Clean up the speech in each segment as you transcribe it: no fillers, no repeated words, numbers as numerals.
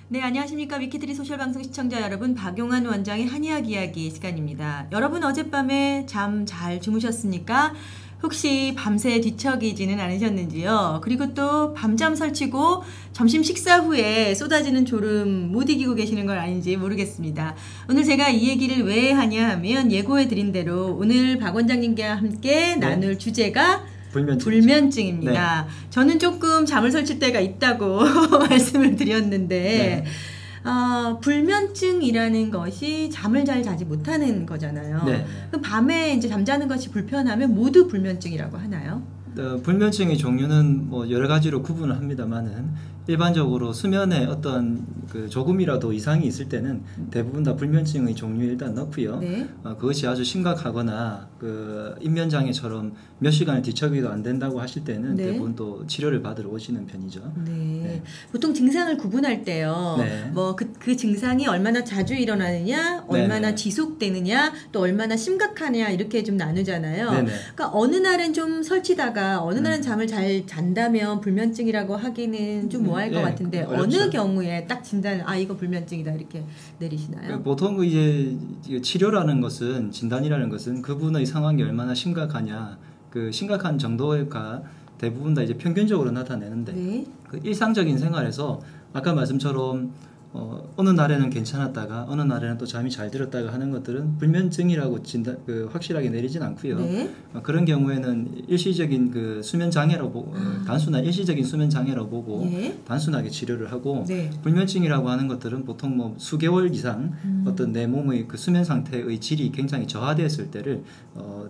네, 안녕하십니까. 위키트리 소셜방송 시청자 여러분, 박용한 원장의 한의학 이야기 시간입니다. 여러분 어젯밤에 잠 잘 주무셨습니까? 혹시 밤새 뒤척이지는 않으셨는지요? 그리고 또 밤잠 설치고 점심 식사 후에 쏟아지는 졸음 못 이기고 계시는 건 아닌지 모르겠습니다. 오늘 제가 이 얘기를 왜 하냐 하면 예고해 드린 대로 오늘 박 원장님과 함께 나눌 주제가 불면증입니다. 네. 저는 조금 잠을 설칠 때가 있다고 말씀을 드렸는데 불면증이라는 것이 잠을 잘 자지 못하는 거잖아요. 네. 그럼 밤에 이제 잠자는 것이 불편하면 모두 불면증이라고 하나요? 불면증의 종류는 뭐 여러 가지로 구분을 합니다만은 일반적으로 수면에 어떤 조금이라도 이상이 있을 때는 대부분 다 불면증의 종류에 일단 넣고요. 네. 그것이 아주 심각하거나 인면장애처럼 몇 시간을 뒤척이도 안 된다고 하실 때는 네. 대부분 또 치료를 받으러 오시는 편이죠. 네. 네. 보통 증상을 구분할 때요. 네. 뭐 그 증상이 얼마나 자주 일어나느냐, 얼마나 지속되느냐, 또 얼마나 심각하냐 이렇게 좀 나누잖아요. 네네. 그러니까 어느 날은 좀 설치다가 어느 날은 잠을 잘 잔다면 불면증이라고 하기는 좀 뭐할 것 같은데 어렵죠. 어느 경우에 딱 진단을 이거 불면증이다 이렇게 내리시나요? 보통 이제 치료라는 것은 진단이라는 것은 그분의 상황이 얼마나 심각하냐 그 심각한 정도가 대부분 다 이제 평균적으로 나타내는데 네. 일상적인 생활에서 아까 말씀처럼 어느 날에는 괜찮았다가 어느 날에는 또 잠이 잘 들었다가 하는 것들은 불면증이라고 확실하게 내리진 않고요. 네. 그런 경우에는 일시적인 수면 장애로 보고 단순한 일시적인 수면 장애로 보고 네. 단순하게 치료를 하고 네. 불면증이라고 하는 것들은 보통 뭐 수개월 이상 어떤 내 몸의 수면 상태의 질이 굉장히 저하되었을 때를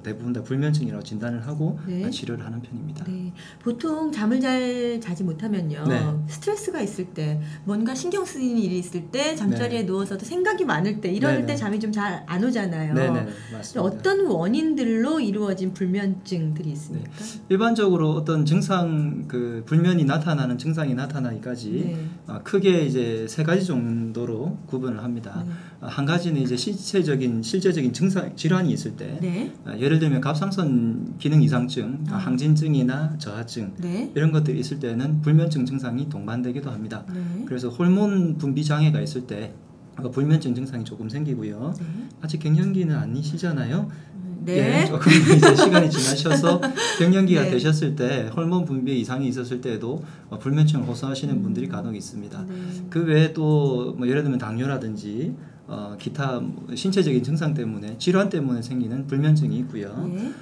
대부분 다 불면증이라고 진단을 하고 네. 치료를 하는 편입니다. 네. 보통 잠을 잘 자지 못하면요. 네. 스트레스가 있을 때 뭔가 신경 쓰이는 일이 있을 때 잠자리에 네. 누워서도 생각이 많을 때 이럴 네네. 때 잠이 좀 잘 안 오잖아요. 네네, 맞습니다. 어떤 원인들로 이루어진 불면증들이 있습니까? 네. 일반적으로 어떤 증상 불면이 나타나는 증상이 나타나기까지 네. 크게 이제 3가지 정도로 구분을 합니다. 네. 한 가지는 이제 실제적인 증상 질환이 있을 때 네. 예를 들면 갑상선 기능 이상증, 항진증이나 저하증 네. 이런 것들이 있을 때는 불면증 증상이 동반되기도 합니다. 네. 그래서 호르몬 분비 장애가 있을 때 불면증 증상이 조금 생기고요. 네. 아직 갱년기는 아니시잖아요. 네. 예, 조금 이제 시간이 지나셔서 갱년기가 네. 되셨을 때 호르몬 분비에 이상이 있었을 때에도 불면증을 호소하시는 분들이 간혹 있습니다. 네. 그 외에 또 뭐 예를 들면 당뇨라든지 기타 신체적인 증상 때문에 질환 때문에 생기는 불면증이 있고요. 네.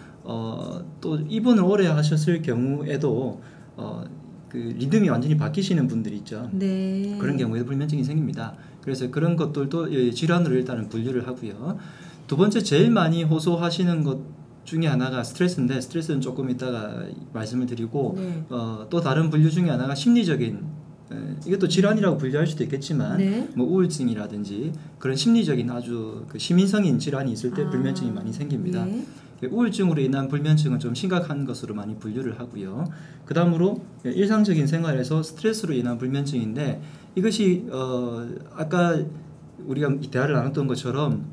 또 입원을 오래 하셨을 경우에도 리듬이 완전히 바뀌시는 분들이 있죠. 네. 그런 경우에도 불면증이 생깁니다. 그래서 그런 것들도 질환으로 일단은 분류를 하고요. 두 번째 제일 많이 호소하시는 것 중에 하나가 스트레스인데 스트레스는 조금 이따가 말씀을 드리고 네. 또 다른 분류 중에 하나가 심리적인 이것도 질환이라고 분류할 수도 있겠지만 네. 뭐 우울증이라든지 그런 심리적인 아주 시민성인 질환이 있을 때 불면증이 많이 생깁니다. 네. 우울증으로 인한 불면증은 좀 심각한 것으로 많이 분류를 하고요. 그 다음으로 일상적인 생활에서 스트레스로 인한 불면증인데 이것이 아까 우리가 대화를 나눴던 것처럼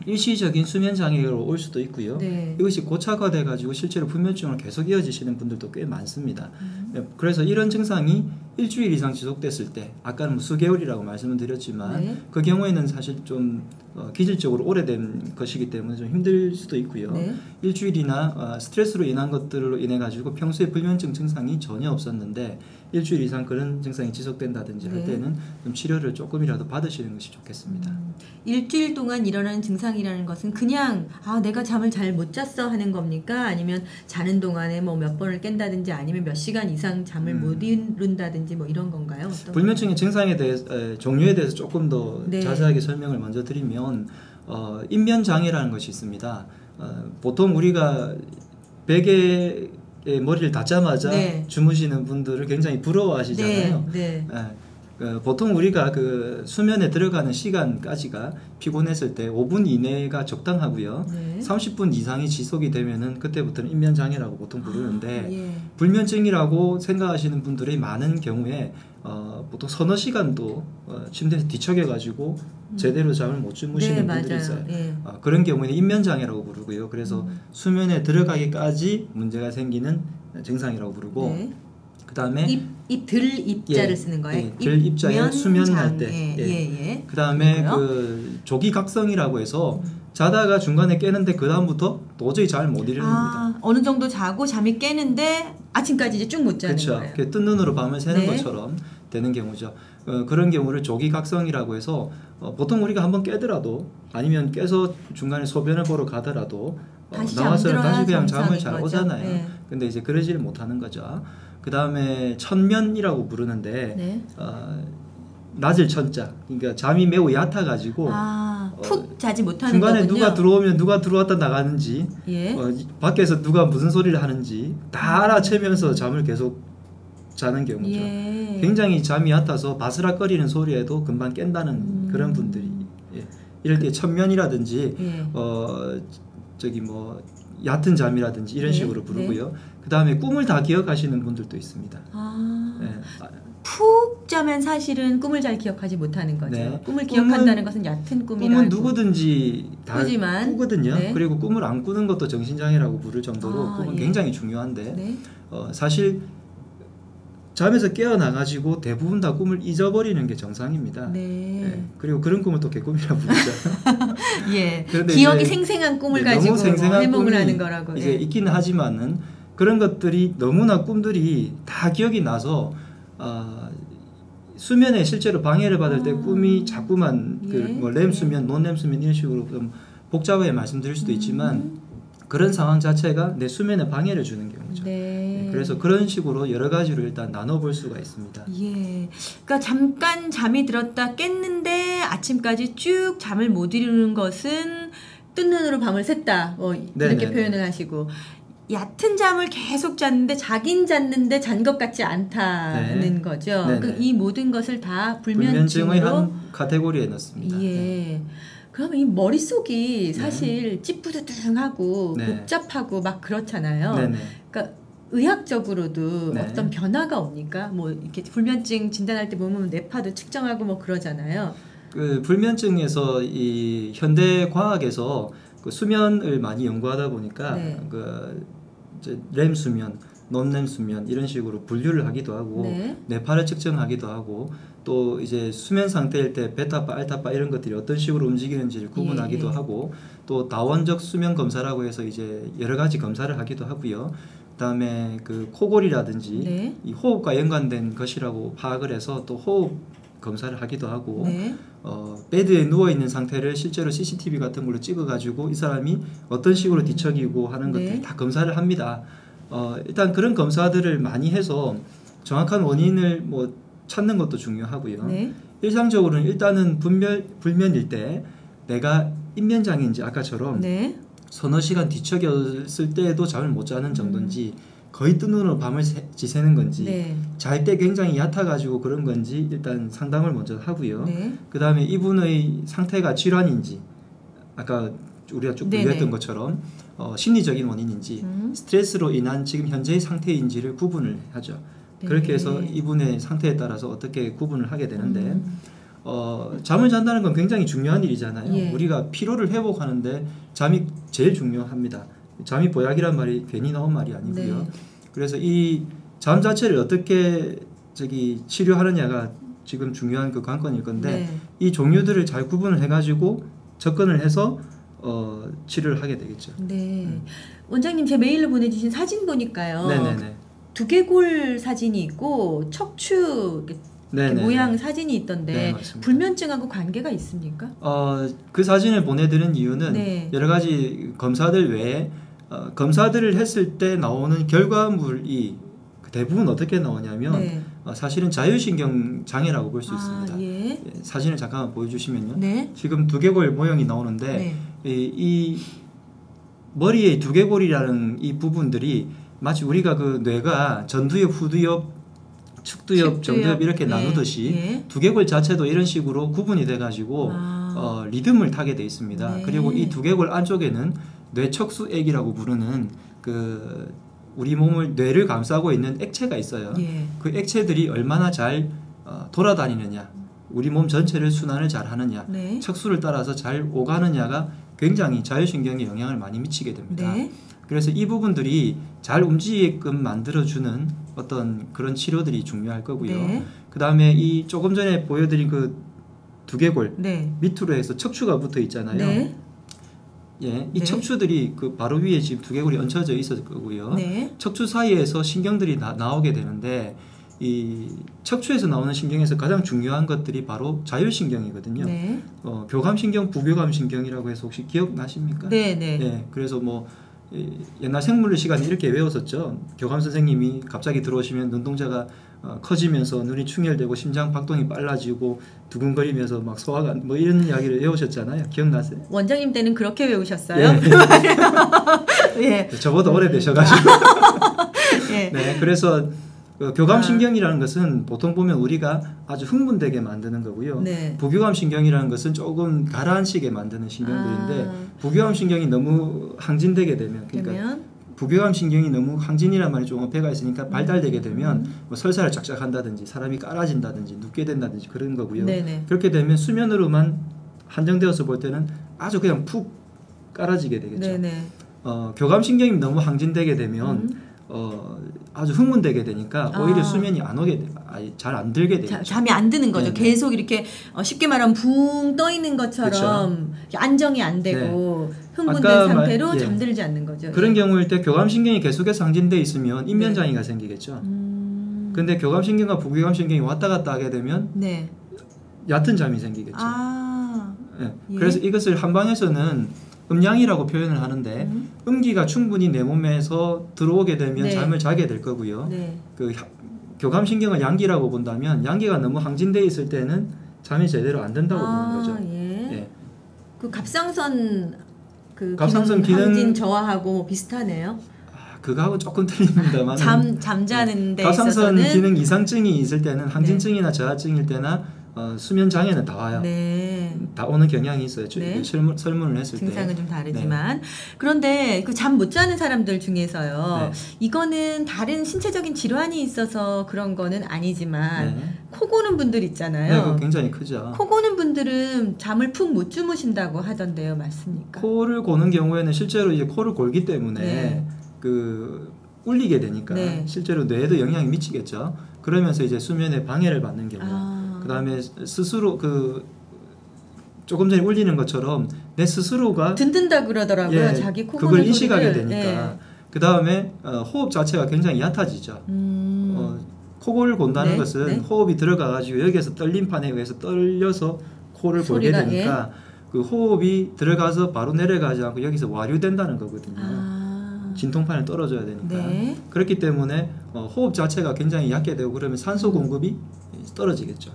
일시적인 수면 장애로 올 수도 있고요. 네. 이것이 고착화돼 가지고 실제로 불면증으로 계속 이어지시는 분들도 꽤 많습니다. 그래서 이런 증상이 일주일 이상 지속됐을 때 아까는 수개월이라고 말씀을 드렸지만 네. 그 경우에는 사실 좀 기질적으로 오래된 것이기 때문에 좀 힘들 수도 있고요. 네. 일주일이나 스트레스로 인한 것들로 인해 가지고 평소에 불면증 증상이 전혀 없었는데 일주일 이상 그런 증상이 지속된다든지 할 때는 좀 치료를 조금이라도 받으시는 것이 좋겠습니다. 일주일 동안 일어나는 증상이라는 것은 그냥 내가 잠을 잘 못 잤어 하는 겁니까? 아니면 자는 동안에 뭐 몇 번을 깬다든지 아니면 몇 시간 이상 잠을 못 이룬다든지 뭐 이런 건가요? 불면증의 증상에 대해서 종류에 대해서 조금 더 네. 자세하게 설명을 먼저 드리면 인면장애라는 것이 있습니다. 보통 우리가 베개에 머리를 닿자마자 네. 주무시는 분들을 굉장히 부러워하시잖아요. 네. 네. 보통 우리가 수면에 들어가는 시간까지가 피곤했을 때 5분 이내가 적당하고요. 네. 30분 이상이 지속이 되면은 그때부터는 인면장애라고 보통 부르는데 예. 불면증이라고 생각하시는 분들이 많은 경우에 보통 서너 시간도 침대에서 뒤척여가지고 제대로 잠을 못 주무시는 네, 분들이 맞아요. 있어요. 예. 그런 경우에는 인면장애라고 부르고요. 그래서 수면에 들어가기까지 문제가 생기는 증상이라고 부르고 네. 그다음에 입자를 쓰는 거예요. 들 입자에 수면할 때. 예. 그다음에 그 조기각성이라고 해서 자다가 중간에 깨는데 그 다음부터 도저히 잘 못 일어납니다. 어느 정도 자고 잠이 깨는데 아침까지 이제 쭉 못 자는 거예요. 그렇죠. 뜬 눈으로 밤을 새는 것처럼 되는 경우죠. 그런 경우를 조기각성이라고 해서 보통 우리가 한번 깨더라도 아니면 깨서 중간에 소변을 보러 가더라도 나와서는 다시 그냥 잠을 잘 오잖아요. 근데 이제 그러지를 못하는 거죠. 그 다음에 천면이라고 부르는데 낮을 천자, 그러니까 잠이 매우 얕아가지고 푹 자지 못하는 중간에 거군요. 누가 들어오면 누가 들어왔다 나가는지 밖에서 누가 무슨 소리를 하는지 다 알아채면서 잠을 계속 자는 경우죠. 굉장히 잠이 얕아서 바스락거리는 소리에도 금방 깬다는 그런 분들이 이럴 때 천면이라든지 저기 뭐 얕은 잠이라든지 이런 식으로 부르고요. 그 다음에 꿈을 다 기억하시는 분들도 있습니다. 푹 자면 사실은 꿈을 잘 기억하지 못하는 거죠. 꿈을 기억한다는 것은 얕은 꿈이라고. 꿈은 누구든지 다 꾸지만, 꾸거든요. 그리고 꿈을 안 꾸는 것도 정신장애라고 부를 정도로 꿈은 굉장히 중요한데 사실 잠에서 깨어나가지고 대부분 다 꿈을 잊어버리는 게 정상입니다. 그리고 그런 꿈을 또 개꿈이라고 부르죠. 기억이 생생한 꿈을 가지고 해몽을 하는 거라고. 이제 있기는 하지만은 그런 것들이 너무나 꿈들이 다 기억이 나서 수면에 실제로 방해를 받을 때 꿈이 자꾸만 뭐 렘수면, 논렘수면 이런 식으로 좀 복잡하게 말씀드릴 수도 있지만 그런 상황 자체가 내 수면에 방해를 주는 경우죠. 그래서 그런 식으로 여러 가지로 일단 나눠볼 수가 있습니다. 그러니까 잠깐 잠이 들었다 깼는데 아침까지 쭉 잠을 못 이루는 것은 뜬 눈으로 밤을 샜다. 이렇게 표현을 하시고 얕은 잠을 계속 잤는데 자긴 잤는데 잔 것 같지 않다는 거죠. 이 모든 것을 다 불면증의 한 카테고리에 넣습니다. 그러면 이 머릿속이 사실 찌뿌드둥하고 복잡하고 막 그렇잖아요. 그러니까 의학적으로도 어떤 변화가 옵니까? 뭐 이렇게 불면증 진단할 때 보면 뇌파도 측정하고 뭐 그러잖아요. 그 불면증에서 이 현대 과학에서 그 수면을 많이 연구하다 보니까 그 렘 수면, 논렘 수면 이런 식으로 분류를 하기도 하고 뇌파를 측정하기도 하고 또 이제 수면 상태일 때 베타파, 알타파 이런 것들이 어떤 식으로 움직이는지를 구분하기도 하고 또 다원적 수면 검사라고 해서 이제 여러 가지 검사를 하기도 하고요. 그다음에 그 코골이라든지 이 호흡과 연관된 것이라고 파악을 해서 또 호흡 검사를 하기도 하고 베드에 누워있는 상태를 실제로 CCTV 같은 걸로 찍어가지고 이 사람이 어떤 식으로 뒤척이고 하는 것들 다 검사를 합니다. 일단 그런 검사들을 많이 해서 정확한 원인을 뭐 찾는 것도 중요하고요. 일상적으로는 일단은 불면일 때 내가 입면장애인지 아까처럼 서너 시간 뒤척였을 때에도 잠을 못 자는 정도인지 거의 뜬 눈으로 밤을 지새는 건지 잘 때 굉장히 얕아가지고 그런 건지 일단 상담을 먼저 하고요. 그 다음에 이분의 상태가 질환인지 아까 우리가 쭉 분류했던 것처럼 심리적인 원인인지 스트레스로 인한 지금 현재의 상태인지를 구분을 하죠. 그렇게 해서 이분의 상태에 따라서 어떻게 구분을 하게 되는데 잠을 잔다는 건 굉장히 중요한 일이잖아요. 우리가 피로를 회복하는데 잠이 제일 중요합니다. 잠이 보약이란 말이 괜히 나온 말이 아니고요. 그래서 이 잠 자체를 어떻게 치료하느냐가 지금 중요한 그 관건일 건데 이 종류들을 잘 구분을 해가지고 접근을 해서 치료를 하게 되겠죠. 원장님 제 메일로 보내주신 사진 보니까요. 두개골 사진이 있고 척추 모양 사진이 있던데 불면증하고 관계가 있습니까? 그 사진을 보내드린 이유는 여러 가지 검사들 외에 검사들을 했을 때 나오는 결과물이 대부분 어떻게 나오냐면 사실은 자율신경 장애라고 볼 수 있습니다. 사진을 잠깐만 보여주시면요. 지금 두개골 모형이 나오는데 이 머리의 두개골이라는 이 부분들이 마치 우리가 그 뇌가 전두엽, 후두엽, 측두엽, 정두엽 이렇게 나누듯이 두개골 자체도 이런 식으로 구분이 돼가지고 리듬을 타게 돼 있습니다. 그리고 이 두개골 안쪽에는 뇌척수액이라고 부르는 그 우리 몸을 뇌를 감싸고 있는 액체가 있어요. 그 액체들이 얼마나 잘 돌아다니느냐, 우리 몸 전체를 순환을 잘 하느냐, 척수를 따라서 잘 오가느냐가 굉장히 자율신경에 영향을 많이 미치게 됩니다. 그래서 이 부분들이 잘 움직이게끔 만들어주는 어떤 그런 치료들이 중요할 거고요. 네. 그 다음에 이 조금 전에 보여드린 그 두개골 네. 밑으로 해서 척추가 붙어 있잖아요. 네. 예, 이 네. 척추들이 그 바로 위에 지금 두개골이 얹혀져 있을 거고요. 네. 척추 사이에서 신경들이 나오게 되는데 이 척추에서 나오는 신경에서 가장 중요한 것들이 바로 자율신경이거든요. 네. 교감신경, 부교감신경이라고 해서 혹시 기억나십니까? 네. 네. 예, 그래서 뭐 옛날 생물의 시간에 이렇게 외웠었죠. 교감 선생님이 갑자기 들어오시면 눈동자가 커지면서 눈이 충혈되고 심장 박동이 빨라지고 두근거리면서 막 소화가 뭐 이런 이야기를 외우셨잖아요. 기억나세요? 원장님 때는 그렇게 외우셨어요? 예. 예. 저보다 오래되셔가지고. 예. 네, 그래서 교감신경이라는 것은 보통 보면 우리가 아주 흥분되게 만드는 거고요. 네. 부교감신경이라는 것은 조금 가라앉히게 만드는 신경들인데 부교감신경이 너무 항진되게 되면 그러니까 부교감신경이 너무 항진이란 말이 좀 어폐가 있으니까 발달되게 되면 뭐 설사를 쫙쫙 한다든지 사람이 깔아진다든지 눕게 된다든지 그런 거고요. 네네. 그렇게 되면 수면으로만 한정되어서 볼 때는 아주 그냥 푹 깔아지게 되겠죠. 네네. 교감신경이 너무 항진되게 되면 아주 흥분되게 되니까 오히려 수면이 안 오게 잘 안 들게 되죠. 잠이 안 드는 거죠. 네네. 계속 이렇게 쉽게 말하면 붕 떠 있는 것처럼 그쵸? 안정이 안 되고 흥분된 상태로 잠들지 않는 거죠. 그런 경우일 때 교감신경이 계속해서 항진돼 있으면 인면장애가 생기겠죠. 근데 교감신경과 부교감신경이 왔다 갔다 하게 되면 얕은 잠이 생기겠죠. 예. 그래서 이것을 한방에서는 음양이라고 표현을 하는데 음기가 충분히 내 몸에서 들어오게 되면 잠을 자게 될 거고요. 그 교감신경을 양기라고 본다면 양기가 너무 항진되어 있을 때는 잠이 제대로 안 된다고 보는 거죠. 예. 그 갑상선 기능 항진 저하하고 비슷하네요. 그거하고 조금 틀립니다만 잠자는 데 갑상선 있어서는 기능 이상증이 있을 때는 항진증이나 저하증일 때나 수면 장애는 다 와요. 다 오는 경향이 있어요. 설문을 했을 때 증상은 좀 다르지만 그런데 그 잠 못 자는 사람들 중에서요. 이거는 다른 신체적인 질환이 있어서 그런 거는 아니지만 코 고는 분들 있잖아요. 그거 굉장히 크죠. 코 고는 분들은 잠을 푹 못 주무신다고 하던데요, 맞습니까? 코를 고는 경우에는 실제로 이제 코를 골기 때문에 그 울리게 되니까 실제로 뇌에도 영향이 미치겠죠. 그러면서 이제 수면에 방해를 받는 경우. 그 다음에 스스로 조금 전에 울리는 것처럼 내 스스로가 든든다 그러더라고요. 자기 코 그걸 인식하게 되니까 그 다음에 호흡 자체가 굉장히 얕아지죠. 코골을 곤다는 것은 호흡이 들어가가지고 여기에서 떨림판에 의해서 떨려서 코를 골게 되니까 그 호흡이 들어가서 바로 내려가지 않고 여기서 와류된다는 거거든요. 진통판에 떨어져야 되니까. 그렇기 때문에 호흡 자체가 굉장히 얕게 되고 그러면 산소 공급이 떨어지겠죠.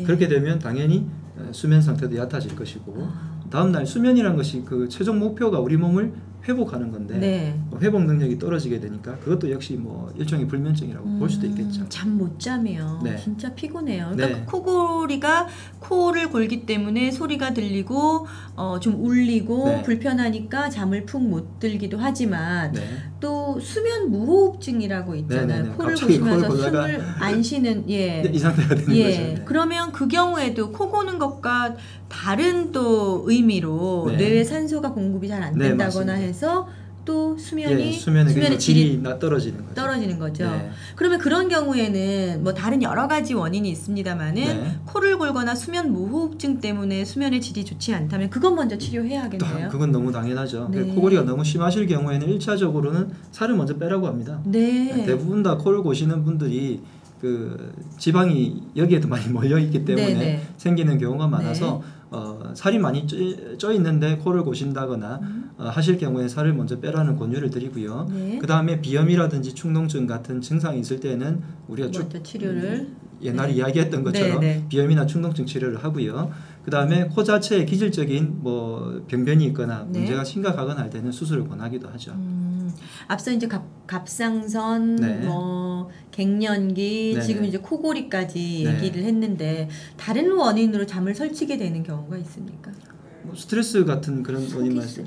그렇게 되면 당연히 수면 상태도 얕아질 것이고 다음날 수면이라는 것이 그 최종 목표가 우리 몸을 회복하는 건데 회복 능력이 떨어지게 되니까 그것도 역시 뭐 일종의 불면증이라고 볼 수도 있겠죠. 잠 못 자면 진짜 피곤해요. 그러니까 코골이가 코를 골기 때문에 소리가 들리고 좀 울리고 불편하니까 잠을 푹 못 들기도 하지만 또 수면 무호흡증이라고 있잖아요. 코를 고시면서 숨을 안 쉬는 이 상태가 되는 거죠. 그러면 그 경우에도 코 고는 것과 다른 또 의미로 뇌에 산소가 공급이 잘 안 된다거나 해서 또 수면의 질이 떨어지는 거죠. 그러면 그런 경우에는 뭐 다른 여러 가지 원인이 있습니다만은 코를 골거나 수면 무호흡증 때문에 수면의 질이 좋지 않다면 그건 먼저 치료해야겠네요. 그건 너무 당연하죠. 코골이가 너무 심하실 경우에는 1차적으로는 살을 먼저 빼라고 합니다. 대부분 다 코를 고시는 분들이 그 지방이 여기에도 많이 몰려 있기 때문에 생기는 경우가 많아서 살이 많이 쪄 있는데 코를 고신다거나 하실 경우에 살을 먼저 빼라는 권유를 드리고요. 그 다음에 비염이라든지 축농증 같은 증상이 있을 때는 우리가 치료를 옛날에 이야기했던 것처럼 비염이나 축농증 치료를 하고요. 그 다음에 코 자체에 기질적인 뭐 병변이 있거나 문제가 심각하거나 할 때는 수술을 권하기도 하죠. 앞서 이제 갑상선, 뭐 갱년기, 지금 이제 코골이까지 얘기를 했는데 다른 원인으로 잠을 설치게 되는 경우가 있습니까? 뭐 스트레스 같은 그런 원인 말씀.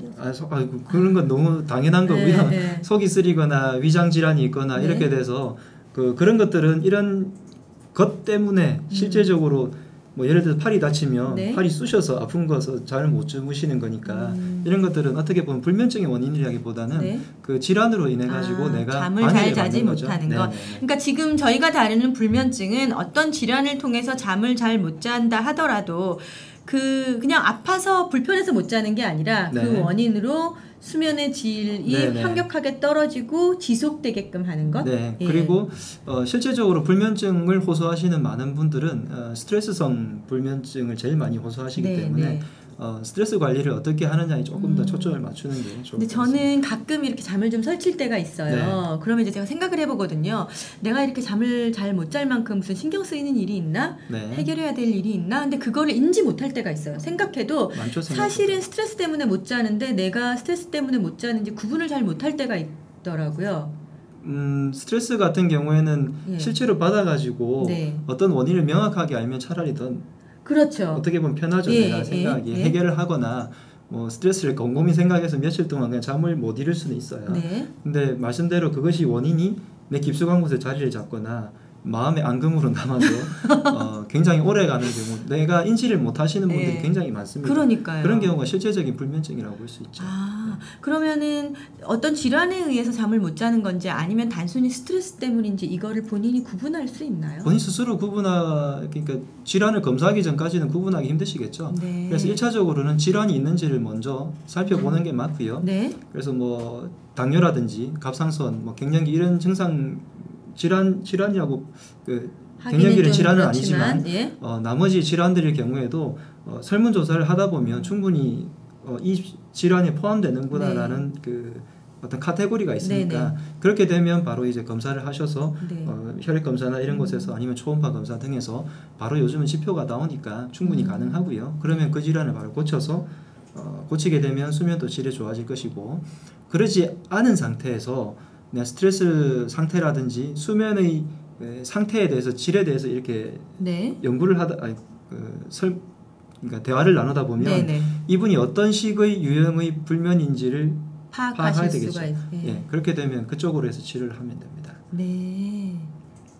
그런 건 너무 당연한 거고요. 속이 쓰리거나 위장 질환이 있거나 이렇게 돼서 그런 것들은 이런 것 때문에 실제적으로 뭐 예를 들어 팔이 다치면 네. 팔이 쑤셔서 아픈 거서 잘 못 주무시는 거니까 이런 것들은 어떻게 보면 불면증의 원인이라기보다는 네. 그 질환으로 인해 가지고 내가 잠을 잘 방해를 자지 받는 거죠. 못하는 것. 네네네. 그러니까 지금 저희가 다루는 불면증은 어떤 질환을 통해서 잠을 잘 못 잔다 하더라도 그냥 아파서 불편해서 못 자는 게 아니라 네. 그 원인으로 수면의 질이 네네. 현격하게 떨어지고 지속되게끔 하는 것. 네. 예. 그리고 실제적으로 불면증을 호소하시는 많은 분들은 스트레스성 불면증을 제일 많이 호소하시기 네, 때문에 네. 스트레스 관리를 어떻게 하느냐에 조금 더 초점을 맞추는 게 좋을 근데 것 같습니다. 저는 가끔 이렇게 잠을 좀 설칠 때가 있어요. 네. 그러면 이제 제가 생각을 해보거든요. 내가 이렇게 잠을 잘 못 잘 만큼 무슨 신경 쓰이는 일이 있나? 네. 해결해야 될 일이 있나? 근데 그거를 인지 못할 때가 있어요. 생각해도 많죠, 사실은 스트레스 때문에 못 자는데 내가 스트레스 때문에 못 자는지 구분을 잘 못할 때가 있더라고요. 스트레스 같은 경우에는 예. 실제로 받아가지고 네. 어떤 원인을 명확하게 알면 차라리 더 그렇죠. 어떻게 보면 편하죠. 예, 내가 생각이 예. 해결을 하거나 뭐 스트레스를 곰곰이 생각해서 며칠 동안 그냥 잠을 못 이룰 수는 있어요. 네. 근데 말씀대로 그것이 원인이 내 깊숙한 곳에 자리를 잡거나 마음의 앙금으로 남아서 굉장히 오래 가는 경우 내가 인지를 못 하시는 분들이 네. 굉장히 많습니다. 그러니까요. 그런 경우가 실제적인 불면증이라고 볼 수 있죠. 그러면은 어떤 질환에 의해서 잠을 못 자는 건지 아니면 단순히 스트레스 때문인지 이거를 본인이 구분할 수 있나요? 본인 스스로 그러니까 질환을 검사하기 전까지는 구분하기 힘드시겠죠. 네. 그래서 1차적으로는 질환이 있는지를 먼저 살펴보는 게 맞고요. 네. 그래서 뭐 당뇨라든지 갑상선, 뭐 갱년기 이런 증상 질환이라고 갱년기는 질환은 그렇지만, 아니지만 예. 나머지 질환들의 경우에도 설문조사를 하다 보면 충분히 이 질환에 포함되는구나라는 그 어떤 카테고리가 있으니까 네네. 그렇게 되면 바로 이제 검사를 하셔서 네. 혈액 검사나 이런 곳에서 아니면 초음파 검사 등에서 바로 요즘은 지표가 나오니까 충분히 가능하고요. 그러면 그 질환을 바로 고쳐서 고치게 되면 수면도 질이 좋아질 것이고 그러지 않은 상태에서 그냥 스트레스 상태라든지 수면의 상태에 대해서 질에 대해서 이렇게 네. 연구를 그러니까 대화를 나누다 보면 네네. 이분이 어떤 식의 유형의 불면인지를 파악해야 파악하실 되겠죠. 수가 있어요. 예, 그렇게 되면 그쪽으로 해서 치료를 하면 됩니다. 네.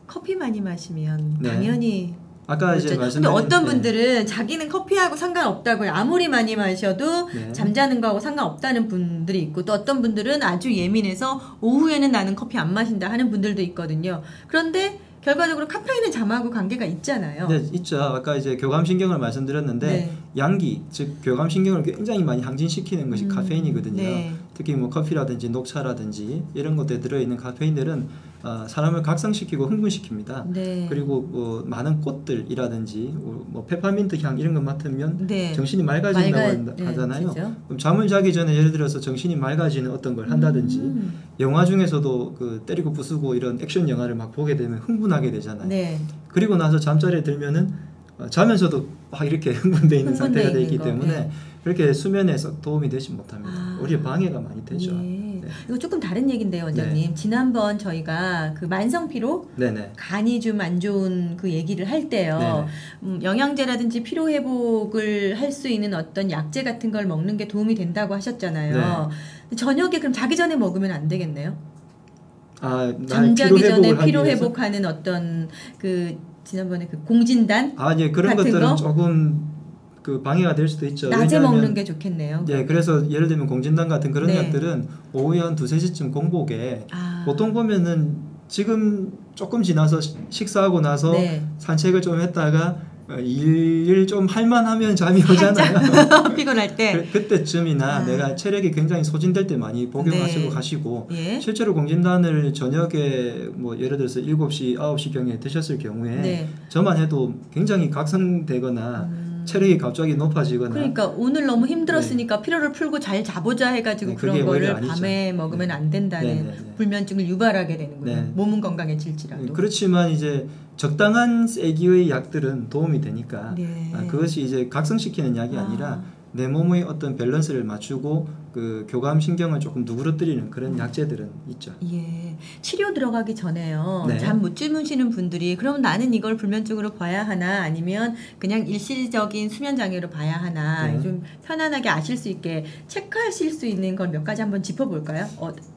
커피 많이 마시면 네. 당연히 아까 이제 근데 말씀드린 어떤 분들은 자기는 커피하고 상관없다고요. 아무리 많이 마셔도 네. 잠자는 거하고 상관없다는 분들이 있고 또 어떤 분들은 아주 예민해서 오후에는 나는 커피 안 마신다 하는 분들도 있거든요. 그런데 결과적으로 카페인은 잠하고 관계가 있잖아요. 네, 있죠. 아까 이제 교감신경을 말씀드렸는데 네. 양기, 즉 교감신경을 굉장히 많이 항진시키는 것이 카페인이거든요. 네. 특히 뭐 커피라든지 녹차라든지 이런 것들에 들어있는 카페인들은 사람을 각성시키고 흥분시킵니다. 네. 그리고 뭐 많은 꽃들이라든지 뭐 페퍼민트 향 이런 거 맡으면 네. 정신이 맑아진다고 하잖아요. 그죠? 그럼 잠을 자기 전에 예를 들어서 정신이 맑아지는 어떤 걸 한다든지 영화 중에서도 그 때리고 부수고 이런 액션 영화를 막 보게 되면 흥분하게 되잖아요. 네. 그리고 나서 잠자리에 들면은 자면서도 막 이렇게 흥분되어 있는 상태가 되어 있기 때문에 네. 그렇게 수면에서 도움이 되지 못합니다. 오히려 방해가 많이 되죠. 예. 네. 이거 조금 다른 얘기인데요, 원장님. 네. 지난번 저희가 그 만성피로 네네. 간이 좀 안 좋은 그 얘기를 할 때요. 영양제라든지 피로 회복을 할 수 있는 어떤 약제 같은 걸 먹는 게 도움이 된다고 하셨잖아요. 근데 저녁에 그럼 자기 전에 먹으면 안 되겠네요? 잠자기 전에 피로 회복하는 어떤 그 지난번에 그 공진단 예, 그런 같은 것들은 거? 조금 그 방해가 될 수도 있죠. 낮에 왜냐하면, 먹는 게 좋겠네요. 예, 그래서 예를 들면 공진단 같은 그런 네. 약들은 오후에 한 2-3시쯤 공복에 아. 보통 보면은 지금 조금 지나서 식사하고 나서 네. 산책을 좀 했다가 일 좀 할만하면 잠이 오잖아요. 피곤할 때. 그때쯤이나 내가 체력이 굉장히 소진될 때 많이 복용하시고 네. 가시고 예. 실제로 공진단을 저녁에 뭐 예를 들어서 7시, 9시 경에 드셨을 경우에 네. 저만 해도 굉장히 각성되거나 체력이 갑자기 높아지거나 그러니까 오늘 너무 힘들었으니까 피로를 풀고 잘 자보자 해가지고 네, 그런 그게 거를 오히려 아니죠. 밤에 먹으면 안 된다는 네, 네, 네. 불면증을 유발하게 되는군요. 네. 몸은 건강해질지라도. 그렇지만 이제 적당한 세기의 약들은 도움이 되니까 네. 그것이 이제 각성시키는 약이 아니라 내 몸의 어떤 밸런스를 맞추고 그 교감 신경을 조금 누그러뜨리는 그런 약제들은 있죠. 예. 치료 들어가기 전에요. 네. 잠 못 주무시는 분들이 그럼 나는 이걸 불면증으로 봐야 하나 아니면 그냥 일시적인 수면 장애로 봐야 하나 네. 좀 편안하게 아실 수 있게 체크하실 수 있는 걸 몇 가지 한번 짚어볼까요?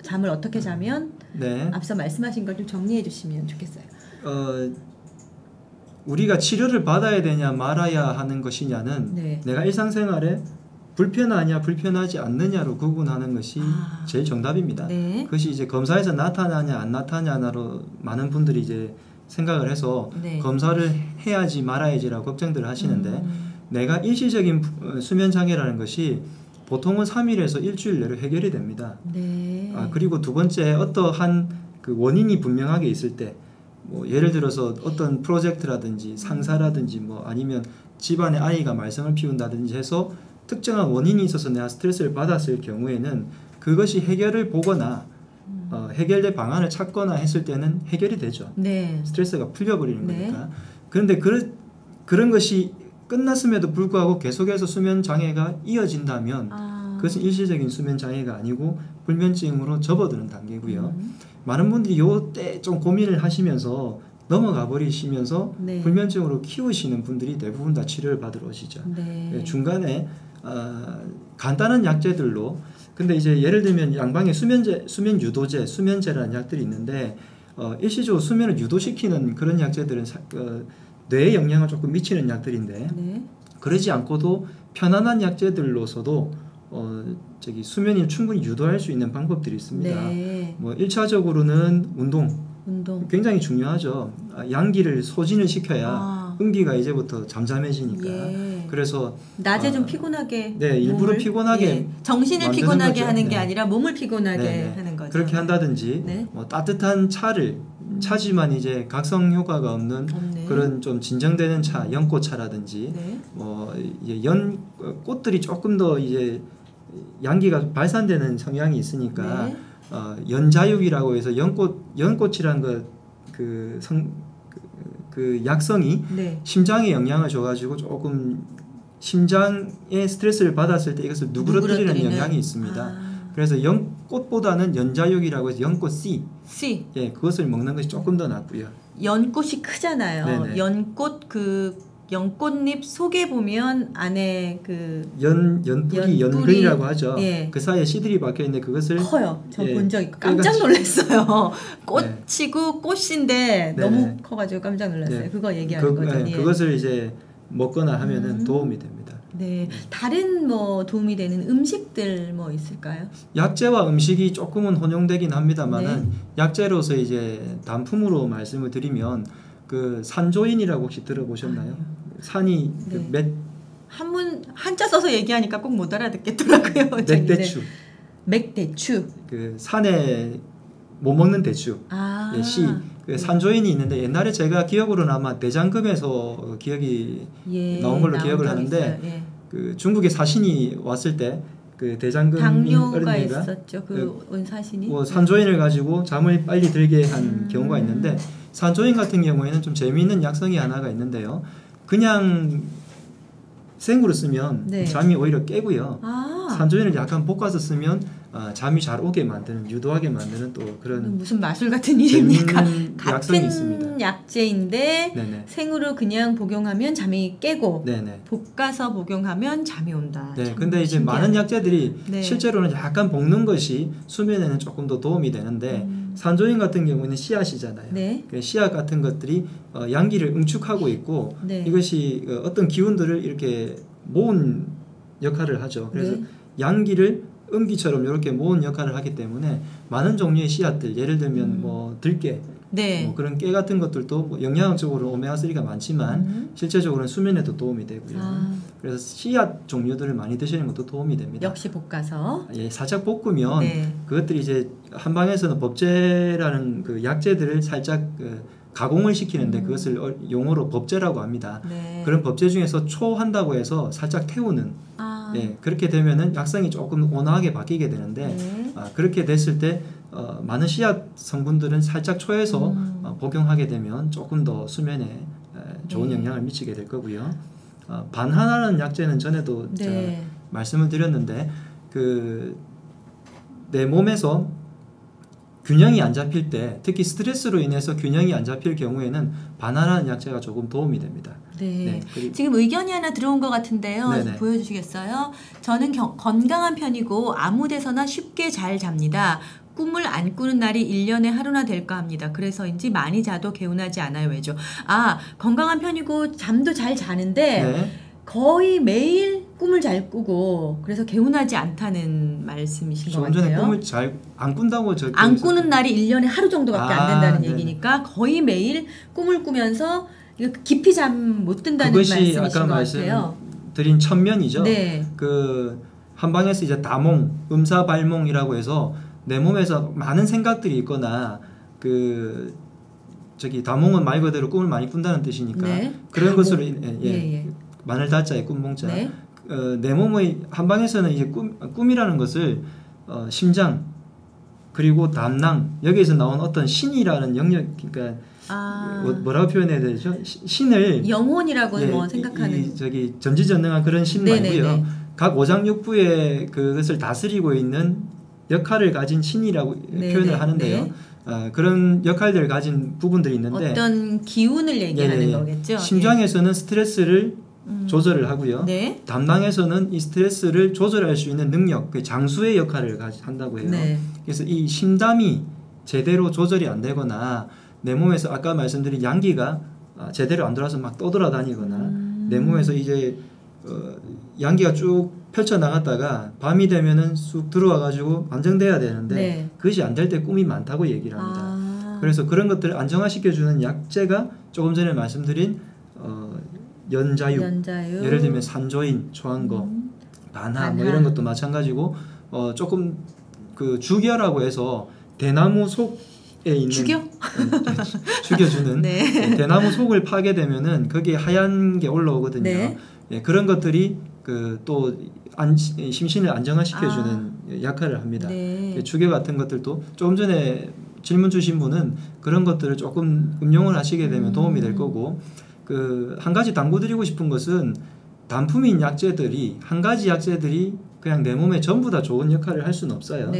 잠을 어떻게 자면 네. 앞서 말씀하신 걸 좀 정리해 주시면 좋겠어요. 우리가 치료를 받아야 되냐 말아야 하는 것이냐는 네. 내가 일상생활에 불편하냐 불편하지 않느냐로 구분하는 것이 제일 정답입니다. 네. 그것이 이제 검사에서 나타나냐 안 나타나냐로 많은 분들이 이제 생각을 해서 네. 검사를 해야지 말아야지라고 걱정들을 하시는데 내가 일시적인 수면 장애라는 것이 보통은 3일에서 일주일 내로 해결이 됩니다. 네. 그리고 두 번째 어떠한 그 원인이 분명하게 있을 때 뭐 예를 들어서 어떤 프로젝트라든지 상사라든지 뭐 아니면 집안에 아이가 말썽을 피운다든지 해서 특정한 원인이 있어서 내가 스트레스를 받았을 경우에는 그것이 해결을 보거나 해결될 방안을 찾거나 했을 때는 해결이 되죠. 네. 스트레스가 풀려버리는 네. 거니까. 그런데 그런 것이 끝났음에도 불구하고 계속해서 수면 장애가 이어진다면 그것은 일시적인 수면 장애가 아니고 불면증으로 접어드는 단계고요. 많은 분들이 요때 좀 고민을 하시면서 넘어가 버리시면서 네. 불면증으로 키우시는 분들이 대부분 다 치료를 받으러 오시죠. 네. 중간에 간단한 약제들로 근데 이제 예를 들면 양방에 수면 유도제, 수면제라는 약들이 있는데 일시적으로 수면을 유도시키는 그런 약제들은 뇌에 영향을 조금 미치는 약들인데 네. 그러지 않고도 편안한 약제들로서도 수면을 충분히 유도할 수 있는 방법들이 있습니다. 네. 뭐 1차적으로는 운동 굉장히 중요하죠. 양기를 소진을 시켜야 음기가 이제부터 잠잠해지니까. 예. 그래서 낮에 좀 피곤하게 네, 일부러 피곤하게 예. 정신을 피곤하게 거죠. 하는 게 네. 아니라 몸을 피곤하게 네. 하는 거죠. 그렇게 한다든지 네. 뭐 따뜻한 차지만 이제 각성 효과가 없는 없네. 그런 좀 진정되는 차, 연꽃차라든지 네. 뭐 이제 꽃들이 조금 더 이제 양기가 발산되는 성향이 있으니까 네. 연자육이라고 해서 연꽃이란 그 약성이 네. 심장에 영향을 줘가지고 조금 심장에 스트레스를 받았을 때 이것을 누그러뜨리는 영향이 있습니다. 그래서 연꽃보다는 연자육이라고 해서 연꽃 C, 예, 그것을 먹는 것이 조금 더 낫고요. 연꽃이 크잖아요. 네네. 연꽃잎 속에 보면 안에 그 연뿌리, 연근이라고 하죠. 예. 그 사이에 씨들이 박혀 있는데 그것을 커요. 저 예, 본 적 있고 깜짝 놀랐어요. 꽃이고 네. 꽃인데 너무 커가지고 깜짝 놀랐어요. 네. 그거 얘기하는 거죠. 예. 그것을 이제 먹거나 하면은 도움이 됩니다. 네. 다른 뭐 도움이 되는 음식들 뭐 있을까요? 약재와 음식이 조금은 혼용되긴 합니다만은 네. 약재로서 이제 단품으로 말씀을 드리면 그 산조인이라고 혹시 들어보셨나요? 산이 네. 한자 써서 얘기하니까 꼭 못 알아듣겠더라고요. 맥대추. 맥대추. 그 산에 못 먹는 대추. 예, 그 산조인이 있는데 옛날에 제가 기억으로는 아마 대장금에서 기억이 나온 걸로 기억을 하는데 예. 그 중국에 사신이 왔을 때 그 대장금 당뇨가 있었죠. 그 온 사신이. 뭐 산조인을 가지고 잠을 빨리 들게 한 경우가 있는데 산조인 같은 경우에는 좀 재미있는 약성이 하나가 있는데요. 그냥 생으로 쓰면 네. 잠이 오히려 깨고요. 산조인을 약간 볶아서 쓰면 잠이 잘 오게 만드는, 유도하게 만드는 또 그런 무슨 마술 같은 일입니까? 약성이 있습니다. 같은 약재인데 네네. 생으로 그냥 복용하면 잠이 깨고 네네. 볶아서 복용하면 잠이 온다. 네, 근데 이제 많은 약재들이 네. 실제로는 약간 볶는 것이 수면에는 조금 더 도움이 되는데 산조인 같은 경우는 씨앗이잖아요. 네. 그 씨앗 같은 것들이 양기를 응축하고 있고 네. 이것이 어떤 기운들을 이렇게 모은 역할을 하죠. 그래서 네. 양기를 음기처럼 이렇게 모은 역할을 하기 때문에 많은 종류의 씨앗들, 예를 들면 뭐 들깨, 네. 뭐 그런 깨 같은 것들도 뭐 영양적으로 오메가3가 많지만 실제적으로는 수면에도 도움이 되고요. 그래서 씨앗 종류들을 많이 드시는 것도 도움이 됩니다. 역시 볶아서. 예, 살짝 볶으면 네. 그것들이 이제 한방에서는 법제라는 그 약재들을 살짝 가공을 시키는데 그것을 용어로 법제라고 합니다. 네. 그런 법제 중에서 초한다고 해서 살짝 태우는 예, 그렇게 되면은 약성이 조금 온화하게 바뀌게 되는데 네. 그렇게 됐을 때 많은 씨앗 성분들은 살짝 초해서 복용하게 되면 조금 더 수면에 좋은 네. 영향을 미치게 될 거고요. 반하라는 약재는 전에도 네. 제가 말씀을 드렸는데 내 몸에서 균형이 안 잡힐 때, 특히 스트레스로 인해서 균형이 안 잡힐 경우에는 바나나 약재가 조금 도움이 됩니다. 네. 지금 의견이 하나 들어온 것 같은데요. 좀 보여주시겠어요? 저는 건강한 편이고 아무 데서나 쉽게 잘 잡니다. 꿈을 안 꾸는 날이 1년에 하루나 될까 합니다. 그래서인지 많이 자도 개운하지 않아요. 왜죠? 아, 건강한 편이고 잠도 잘 자는데 네. 거의 매일 꿈을 잘 꾸고 그래서 개운하지 않다는 말씀이신 것 같아요. 좀 전에 꿈을 잘 안 꾼다고 안 꾸는 날이 1년에 하루 정도밖에 안 된다는 네네. 얘기니까 거의 매일 꿈을 꾸면서 깊이 잠 못 든다는 말씀이신 것 같아요. 그것이 아까 말씀드린 천면이죠. 네. 그 한방에서 이제 다몽, 음사발몽이라고 해서 내 몸에서 많은 생각들이 있거나 그 저기 다몽은 말 그대로 꿈을 많이 꾼다는 뜻이니까 네. 그런 다몽. 것으로 예. 마늘 다자에 꿈몽자. 네. 내 몸의 한방에서는 이제 꿈이라는 것을 심장 그리고 담낭 여기에서 나온 어떤 신이라는 영역 그러니까 뭐라고 표현해야 되죠? 신을 영혼이라고 뭐 생각하는 저기 전지전능한 그런 신 말고요. 각 오장육부의 그것을 다스리고 있는 역할을 가진 신이라고 표현을 하는데요. 그런 역할들을 가진 부분들이 있는데 어떤 기운을 얘기하는 거겠죠. 심장에서는 스트레스를 조절을 하고요. 네. 담낭에서는 이 스트레스를 조절할 수 있는 능력, 그 장수의 역할을 한다고 해요. 네. 그래서 이 심담이 제대로 조절이 안 되거나 내 몸에서 아까 말씀드린 양기가 제대로 안 돌아서 막 떠돌아다니거나 내 몸에서 이제 양기가 쭉 펼쳐 나갔다가 밤이 되면은 쑥 들어와 가지고 안정돼야 되는데 그것이 안 될 때 꿈이 많다고 얘기를 합니다. 그래서 그런 것들을 안정화시켜 주는 약재가 조금 전에 말씀드린 연자육, 예를 들면 산조인, 초안거, 반하 뭐 이런 것도 마찬가지고 조금 그 주겨라고 해서 대나무 속에 있는 죽여주는 대나무 속을 파게 되면은 거기에 하얀 게 올라오거든요. 예, 그런 것들이 그 또 심신을 안정화시켜주는 역할을 합니다. 주겨 같은 것들도 조금 전에 질문 주신 분은 그런 것들을 조금 음용을 하시게 되면 도움이 될 거고 그 한 가지 당부드리고 싶은 것은 단품인 약재들이 한 가지 약재들이 그냥 내 몸에 전부 다 좋은 역할을 할 수는 없어요.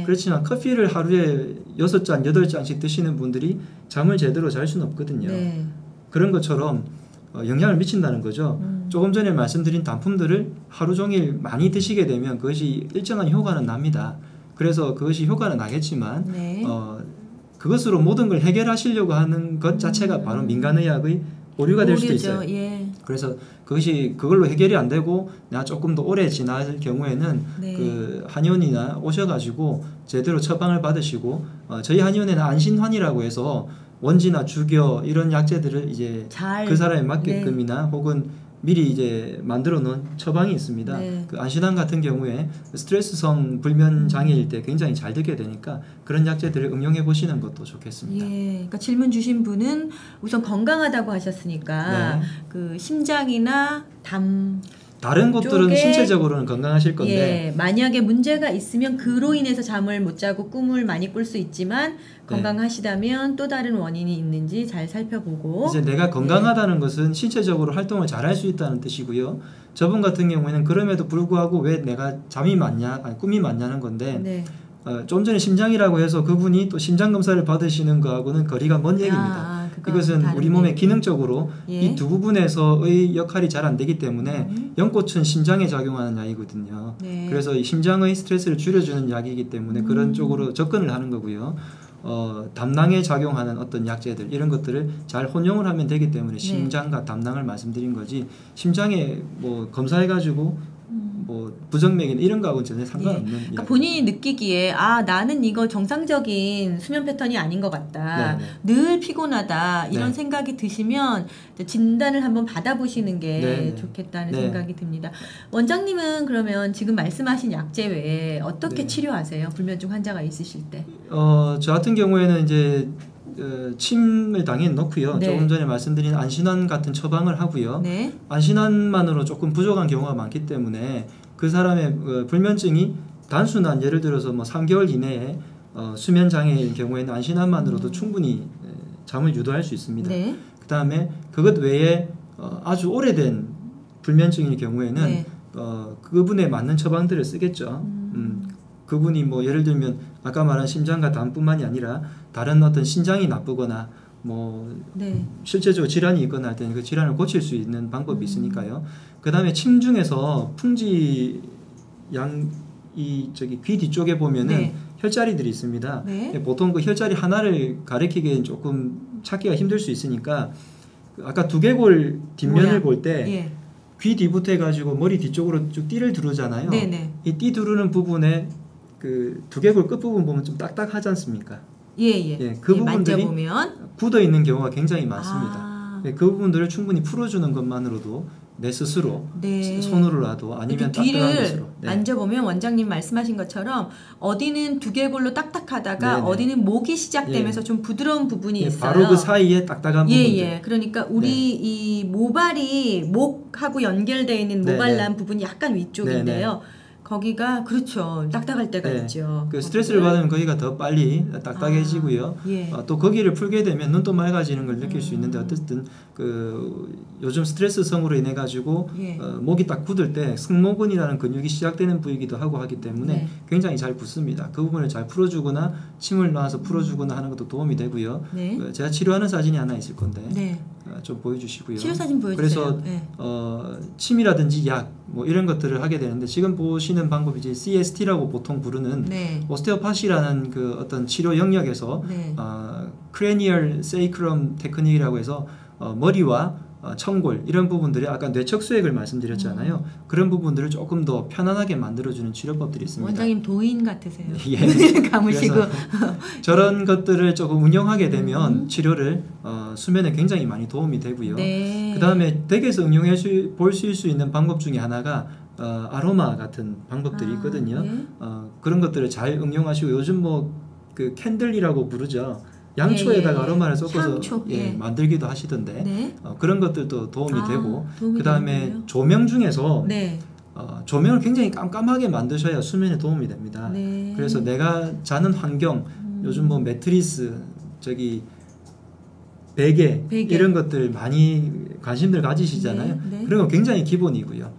그렇지만 커피를 하루에 6잔, 8잔씩 드시는 분들이 잠을 제대로 잘 수는 없거든요. 그런 것처럼 영향을 미친다는 거죠. 조금 전에 말씀드린 단품들을 하루 종일 많이 드시게 되면 그것이 일정한 효과는 납니다. 그래서 그것이 효과는 나겠지만 그것으로 모든 걸 해결하시려고 하는 것 자체가 바로 민간의학의 오류가 될 수도 있어요. 그래서 그걸로 해결이 안 되고 내가 조금 더 오래 지날 경우에는 그 한의원이나 오셔가지고 제대로 처방을 받으시고 저희 한의원에는 안신환이라고 해서 원지나 주겨 이런 약재들을 이제 그 사람에 맞게끔이나 혹은 미리 이제 만들어 놓은 처방이 있습니다. 그 안신환 같은 경우에 스트레스성 불면 장애일 때 굉장히 잘 듣게 되니까 그런 약재들을 응용해 보시는 것도 좋겠습니다. 그러니까 질문 주신 분은 우선 건강하다고 하셨으니까 그 심장이나 다른 곳들은 신체적으로는 건강하실 건데 만약에 문제가 있으면 그로 인해서 잠을 못 자고 꿈을 많이 꿀 수 있지만 건강하시다면 또 다른 원인이 있는지 잘 살펴보고 이제 내가 건강하다는 것은 신체적으로 활동을 잘할 수 있다는 뜻이고요. 저분 같은 경우에는 그럼에도 불구하고 왜 내가 잠이 많냐, 아니, 꿈이 많냐는 건데 좀 전에 심장이라고 해서 그분이 또 심장 검사를 받으시는 거하고는 거리가 먼 얘기입니다. 이것은 우리 몸의 기능적으로 이 두 부분에서의 역할이 잘 안 되기 때문에 연꽃은 심장에 작용하는 약이거든요. 그래서 이 심장의 스트레스를 줄여주는 약이기 때문에 그런 쪽으로 접근을 하는 거고요. 담낭에 작용하는 어떤 약재들 이런 것들을 잘 혼용을 하면 되기 때문에 심장과 담낭을 말씀드린 거지 심장에 뭐 검사해가지고 뭐 부정맥이나 이런 거하고는 전혀 상관없는 그러니까 본인이 느끼기에 나는 이거 정상적인 수면 패턴이 아닌 것 같다. 늘 피곤하다. 이런 생각이 드시면 진단을 한번 받아보시는 게 좋겠다는 생각이 듭니다. 원장님은 그러면 지금 말씀하신 약재 외에 어떻게 치료하세요? 불면증 환자가 있으실 때? 저 같은 경우에는 이제 침을 당연히 넣고요. 조금 전에 말씀드린 안신환 같은 처방을 하고요. 안신환만으로 조금 부족한 경우가 많기 때문에 그 사람의 불면증이 단순한 예를 들어서 뭐 3개월 이내에 수면 장애인 경우에는 안신환만으로도 충분히 잠을 유도할 수 있습니다. 그 다음에 그것 외에 아주 오래된 불면증일 경우에는 그분에 맞는 처방들을 쓰겠죠. 그분이 뭐 예를 들면 아까 말한 심장과 담뿐만이 아니라 다른 어떤 신장이 나쁘거나 뭐 네. 실제적으로 질환이 있거나 할 때는 그 질환을 고칠 수 있는 방법이 있으니까요. 그 다음에 침 중에서 풍지 귀 뒤쪽에 보면은 네. 혈자리들이 있습니다. 네. 보통 그 혈자리 하나를 가리키기엔 조금 찾기가 힘들 수 있으니까 아까 두개골 뒷면을 볼 때 귀 뒤부터 해가지고 머리 뒤쪽으로 쭉 띠를 두르잖아요. 네네. 이 띠 두르는 부분에 그 두개골 끝부분 보면 좀 딱딱하지 않습니까? 예, 그 부분들이 만져보면 굳어 있는 경우가 굉장히 많습니다. 아. 그 부분들을 충분히 풀어주는 것만으로도 내 스스로 손으로라도 아니면 따뜻한 것으로 만져보면 원장님 말씀하신 것처럼 어디는 두개골로 딱딱하다가 네네. 어디는 목이 시작되면서 좀 부드러운 부분이 있어요. 바로 그 사이에 딱딱한 부분들. 그러니까 우리 이 모발이 목하고 연결되어 있는 모발란 부분이 약간 위쪽인데요. 거기가 그렇죠. 딱딱할 때가 있죠. 그 스트레스를 받으면 거기가 더 빨리 딱딱해지고요. 또 거기를 풀게 되면 눈도 맑아지는 걸 느낄 수 있는데 어쨌든 그 요즘 스트레스성으로 인해 가지고 목이 딱 굳을 때 승모근이라는 근육이 시작되는 부위이기도 하고 하기 때문에 굉장히 잘 굳습니다. 그 부분을 잘 풀어주거나 침을 놔서 풀어주거나 하는 것도 도움이 되고요. 제가 치료하는 사진이 하나 있을 건데 좀 보여주시고요. 치료 사진 보여주세요. 그래서 침이라든지 약 뭐 이런 것들을 하게 되는데 지금 보시는 방법이 이제 CST라고 보통 부르는 오스테오파시라는 그 어떤 치료 영역에서 크레니얼 세이크럼 테크닉이라고 해서 머리와 청골 이런 부분들이 아까 뇌척수액을 말씀드렸잖아요. 그런 부분들을 조금 더 편안하게 만들어주는 치료법들이 있습니다. 원장님 도인 같으세요. 감으시고 저런 것들을 조금 운영하게 되면 치료를 수면에 굉장히 많이 도움이 되고요. 그 다음에 댁에서 응용해 볼 수 있는 방법 중에 하나가 아로마 같은 방법들이 있거든요. 그런 것들을 잘 응용하시고 요즘 뭐 그 캔들이라고 부르죠. 양초에다가 아로마를 섞어서 만들기도 하시던데 그런 것들도 도움이 되고 그 다음에 조명 중에서 조명을 굉장히 깜깜하게 만드셔야 수면에 도움이 됩니다. 그래서 내가 자는 환경 요즘 뭐 매트리스 베개 이런 것들 많이 관심들 가지시잖아요. 그런 건 굉장히 기본이고요.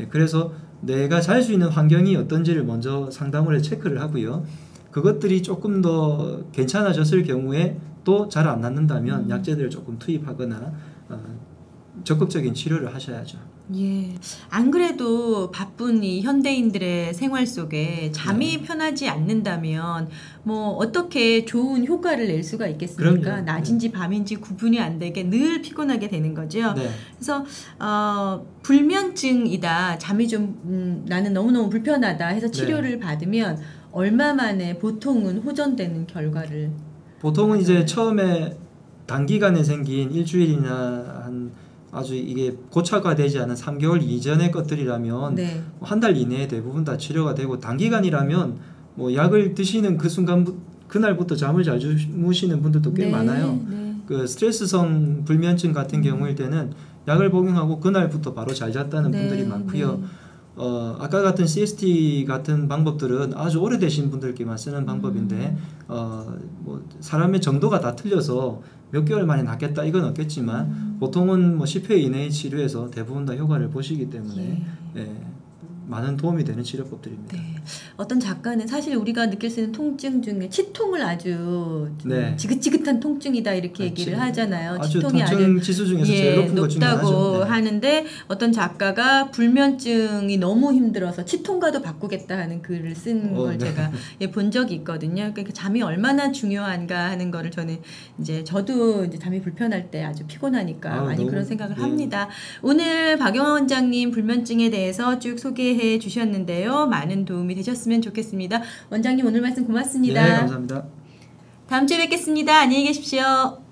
그래서 내가 잘 수 있는 환경이 어떤지를 먼저 상담을 해 체크를 하고요. 그것들이 조금 더 괜찮아졌을 경우에 또 잘 안 낫는다면 약제들을 조금 투입하거나 적극적인 치료를 하셔야죠. 안 그래도 바쁜 이 현대인들의 생활 속에 잠이 편하지 않는다면 뭐 어떻게 좋은 효과를 낼 수가 있겠습니까? 그럼요. 낮인지 밤인지 구분이 안 되게 늘 피곤하게 되는 거죠. 그래서 불면증이다. 잠이 좀 나는 너무너무 불편하다 해서 치료를 받으면 얼마 만에 보통은 호전되는 결과를 보통은 이제 처음에 단기간에 생긴 일주일이나 아주 이게 고착화 되지 않은 3개월 이전의 것들이라면 한 달 이내에 대부분 다 치료가 되고 단기간이라면 뭐 약을 드시는 그 순간 그날부터 잠을 잘 주무시는 분들도 꽤 많아요. 그 스트레스성 불면증 같은 경우일 때는 약을 복용하고 그날부터 바로 잘 잤다는 분들이 많고요. 아까 같은 CST 같은 방법들은 아주 오래되신 분들께만 쓰는 방법인데 뭐 사람의 정도가 다 틀려서 몇 개월 만에 낫겠다 이건 없겠지만 보통은 뭐 10회 이내의 치료에서 대부분 다 효과를 보시기 때문에 많은 도움이 되는 치료법들입니다. 어떤 작가는 사실 우리가 느낄 수 있는 통증 중에 치통을 아주 지긋지긋한 통증이다 이렇게 얘기를 하잖아요. 치통이 통증 지수 중에서 제일 높은 것 중에 높다고 하는데 어떤 작가가 불면증이 너무 힘들어서 치통과도 바꾸겠다 하는 글을 쓴 걸 제가 본 적이 있거든요. 그러니까 잠이 얼마나 중요한가 하는 거를 저는 저도 이제 잠이 불편할 때 아주 피곤하니까 많이 그런 생각을 합니다. 오늘 박영환 원장님 불면증에 대해서 쭉 소개해 주셨는데요. 많은 도움이 되셨으면 좋겠습니다. 원장님 오늘 말씀 고맙습니다. 감사합니다. 다음 주에 뵙겠습니다. 안녕히 계십시오.